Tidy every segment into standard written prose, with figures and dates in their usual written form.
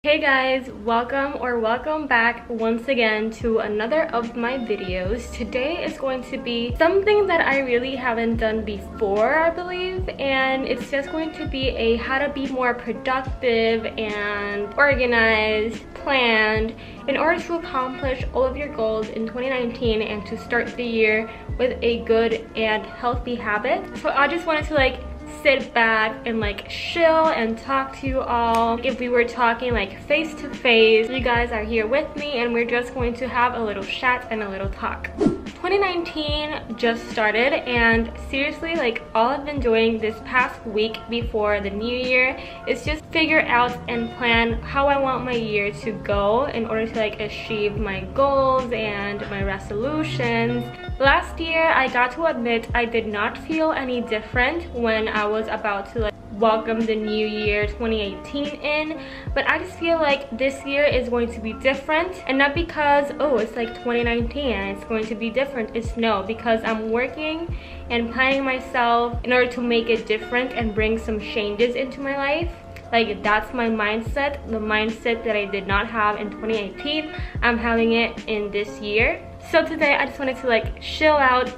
Hey guys, welcome back once again to another of my videos. Today is going to be something that I really haven't done before, I believe, and it's just going to be a how to be more productive and organized, planned in order to accomplish all of your goals in 2019 and to start the year with a good and healthy habit. So I just wanted to sit back and chill and talk to you all. If we were talking face to face, you guys are here with me and we're just going to have a little chat and a little talk. 2019 just started, and seriously, all I've been doing this past week before the new year is just figure out and plan how I want my year to go in order to achieve my goals and my resolutions. Last year, I got to admit I did not feel any different when I was about to welcome the new year 2018 in, but I just feel like this year is going to be different, and not because it's 2019 and it's going to be different. It's no, because I'm working and planning myself in order to make it different and bring some changes into my life. That's my mindset, the mindset that I did not have in 2018. I'm having it in this year. So today I just wanted to chill out,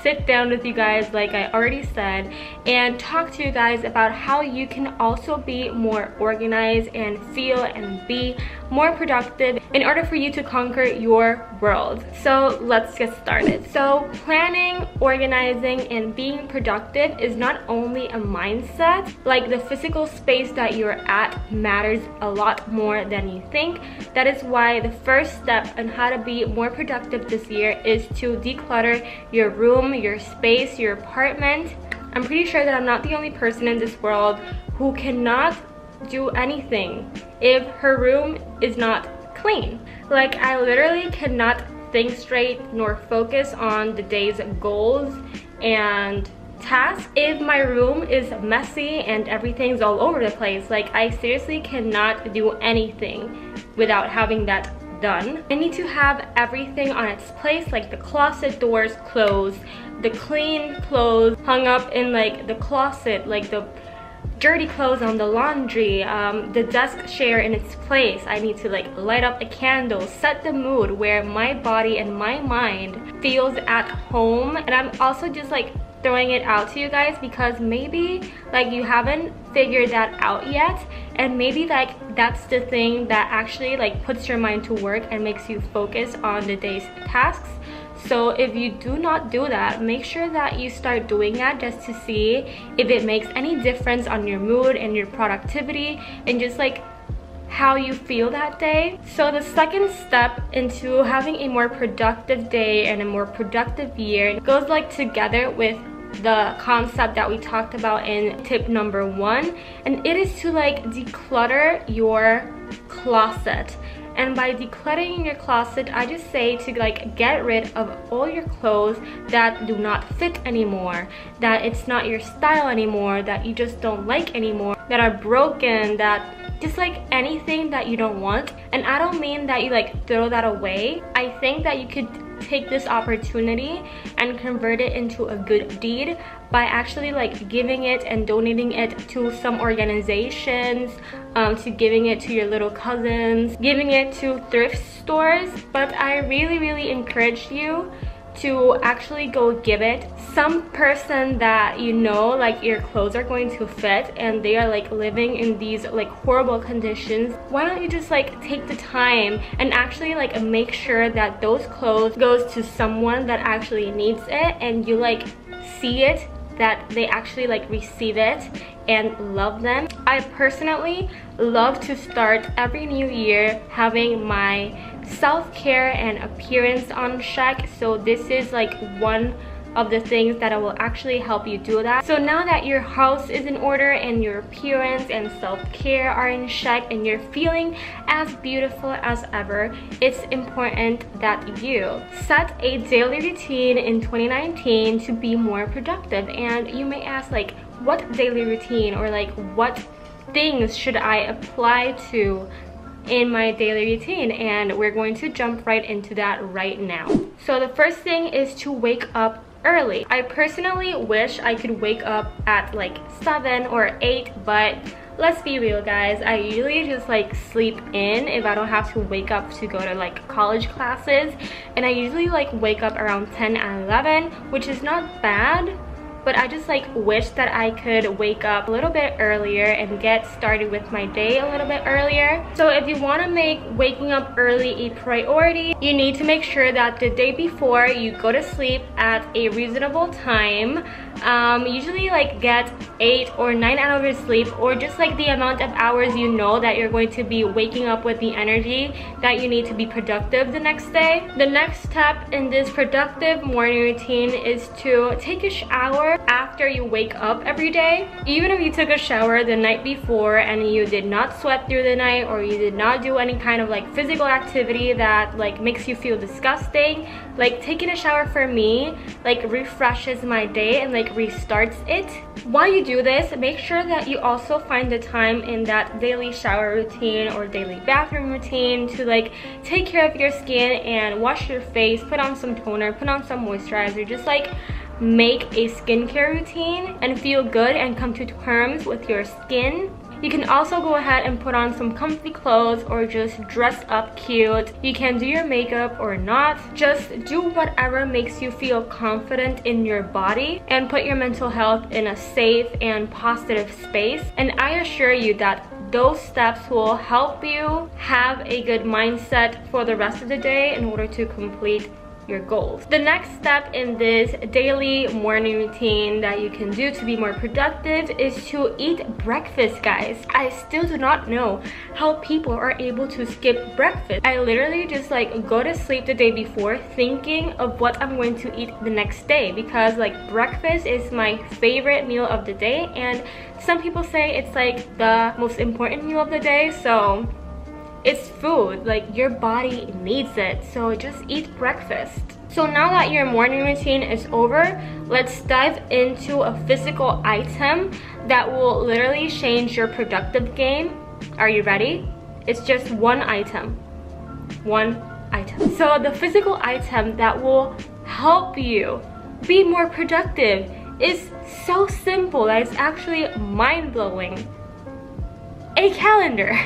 sit down with you guys like I already said, and talk to you guys about how you can also be more organized and feel and be more productive in order for you to conquer your world. So let's get started. So planning, organizing, and being productive is not only a mindset. The physical space that you're at matters a lot more than you think. That is why the first step on how to be more productive this year is to declutter your room, your space, your apartment. I'm pretty sure that I'm not the only person in this world who cannot do anything if her room is not clean. I literally cannot think straight nor focus on the day's goals and tasks if my room is messy and everything's all over the place. I seriously cannot do anything without having that done. I need to have everything on its place, the closet doors closed, the clean clothes hung up in the closet, the dirty clothes on the laundry, the desk chair in its place. I need to light up a candle, set the mood where my body and my mind feels at home. And I'm also just throwing it out to you guys because maybe you haven't figured that out yet, and maybe that's the thing that actually puts your mind to work and makes you focus on the day's tasks. So if you do not do that, make sure that you start doing that just to see if it makes any difference on your mood and your productivity and just how you feel that day. So the second step into having a more productive day and a more productive year goes together with the concept that we talked about in tip number 1, and it is to declutter your closet. And by decluttering your closet, I just say to get rid of all your clothes that do not fit anymore, that it's not your style anymore, that you just don't like anymore, that are broken, that just anything that you don't want. And I don't mean that you throw that away. I think that you could take this opportunity and convert it into a good deed by actually giving it and donating it to some organizations, to giving it to your little cousins, giving it to thrift stores. But I really encourage you to actually go give it some person that you know your clothes are going to fit and they are living in these horrible conditions. Why don't you just take the time and actually make sure that those clothes goes to someone that actually needs it, and you see it, that they actually receive it and love them. I personally love to start every new year having my self-care and appearance on check. So this is one of the things that will actually help you do that. So now that your house is in order and your appearance and self-care are in check and you're feeling as beautiful as ever, it's important that you set a daily routine in 2019 to be more productive. And you may ask what daily routine or what things should I apply to in my daily routine, and we're going to jump right into that right now. So the first thing is to wake up early. I personally wish I could wake up at 7 or 8, but let's be real guys, I usually just like sleep in if I don't have to wake up to go to like college classes, and I usually like wake up around 10 and 11, which is not bad, but I just like wish that I could wake up a little bit earlier and get started with my day a little bit earlier. So if you want to make waking up early a priority, you need to make sure that the day before you go to sleep at a reasonable time. Usually like get 8 or 9 hours of sleep, or just like the amount of hours you know that you're going to be waking up with the energy that you need to be productive the next day. The next step in this productive morning routine is to take a shower after you wake up every day. Even if you took a shower the night before and you did not sweat through the night, or you did not do any kind of like physical activity that like makes you feel disgusting, like taking a shower for me like refreshes my day and like restarts it. While you do this, make sure that you also find the time in that daily shower routine or daily bathroom routine to like take care of your skin and wash your face, put on some toner, put on some moisturizer, just like make a skincare routine and feel good and come to terms with your skin. You can also go ahead and put on some comfy clothes or just dress up cute. You can do your makeup or not. Just do whatever makes you feel confident in your body and put your mental health in a safe and positive space. And I assure you that those steps will help you have a good mindset for the rest of the day in order to complete your goals. The next step in this daily morning routine that you can do to be more productive is to eat breakfast, guys. I still do not know how people are able to skip breakfast. I literally just like go to sleep the day before thinking of what I'm going to eat the next day, because like breakfast is my favorite meal of the day, and some people say it's like the most important meal of the day. So it's food, like your body needs it, so just eat breakfast. So now that your morning routine is over, let's dive into a physical item that will literally change your productive game. Are you ready? It's just one item. One item. So the physical item that will help you be more productive is so simple that it's actually mind-blowing. A calendar.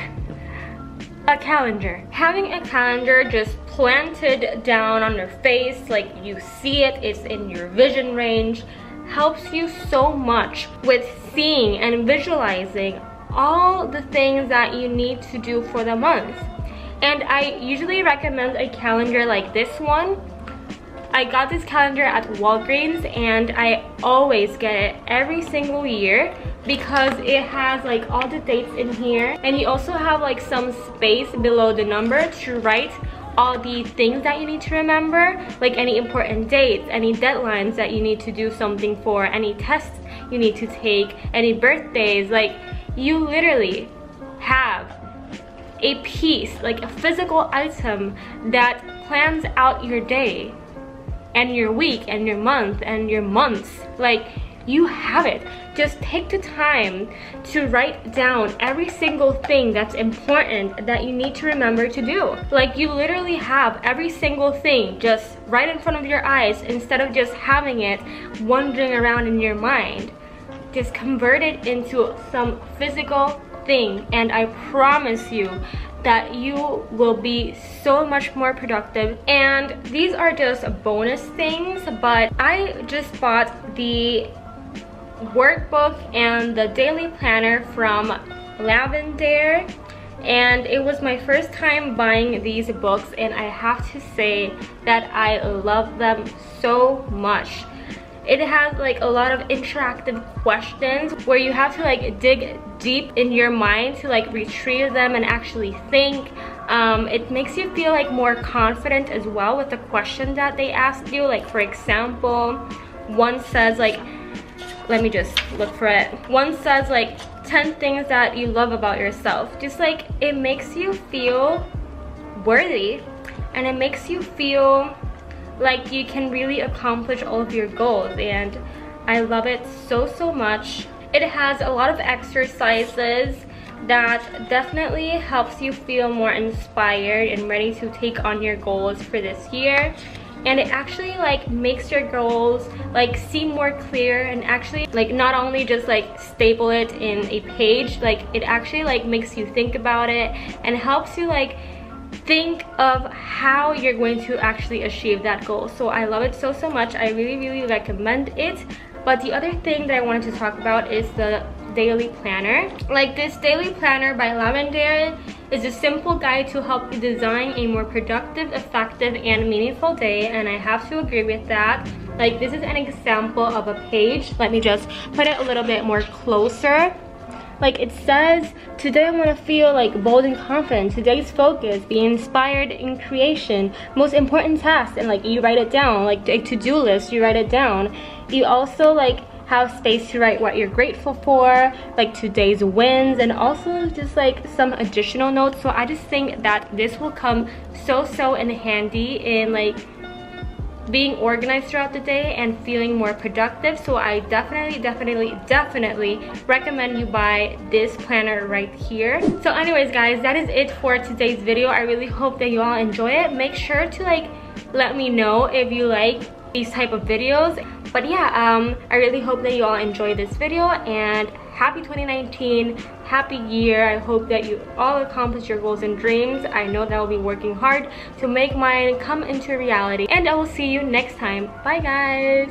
A calendar. Having a calendar just planted down on your face, like you see it, it's in your vision range, helps you so much with seeing and visualizing all the things that you need to do for the month. And I usually recommend a calendar like this one. I got this calendar at Walgreens and I always get it every single year because it has like all the dates in here, and you also have like some space below the number to write all the things that you need to remember, like any important dates, any deadlines that you need to do something for, any tests you need to take, any birthdays. Like you literally have a piece, like a physical item that plans out your day and your week and your month and your months. Like you have it. Just take the time to write down every single thing that's important that you need to remember to do. Like you literally have every single thing just right in front of your eyes, instead of just having it wandering around in your mind. Just convert it into some physical thing, and I promise you that you will be so much more productive. And these are just bonus things, but I just bought the workbook and the daily planner from Lavendaire, and it was my first time buying these books, and I have to say that I love them so much. It has like a lot of interactive questions where you have to like dig deep in your mind to like retrieve them and actually think. It makes you feel like more confident as well with the question that they ask you. Like for example, one says like, let me just look for it. One says like 10 things that you love about yourself. Just like it makes you feel worthy, and it makes you feel like you can really accomplish all of your goals, and I love it so much. It has a lot of exercises that definitely helps you feel more inspired and ready to take on your goals for this year. and it actually like makes your goals like seem more clear, and actually like not only just like staple it in a page, like it actually like makes you think about it and helps you like think of how you're going to actually achieve that goal. So I love it so much. I really recommend it. But the other thing that I wanted to talk about is the daily planner. Like, this daily planner by Lavendaire is a simple guide to help you design a more productive, effective, and meaningful day, and I have to agree with that. Like, this is an example of a page. Let me just put it a little bit more closer. Like, it says, today I want to feel like bold and confident. Today's focus, be inspired in creation. Most important task, and like you write it down. Like a to-do list, you write it down. You also like have space to write what you're grateful for, like today's wins, and also just like some additional notes. So I just think that this will come so in handy in like being organized throughout the day and feeling more productive. So I definitely recommend you buy this planner right here. So anyways guys, that is it for today's video. I really hope that you all enjoy it. Make sure to like let me know if you like these type of videos. But yeah, I really hope that you all enjoy this video, and happy 2019, happy year. I hope that you all accomplish your goals and dreams. I know that I'll be working hard to make mine come into reality, and I will see you next time. Bye guys.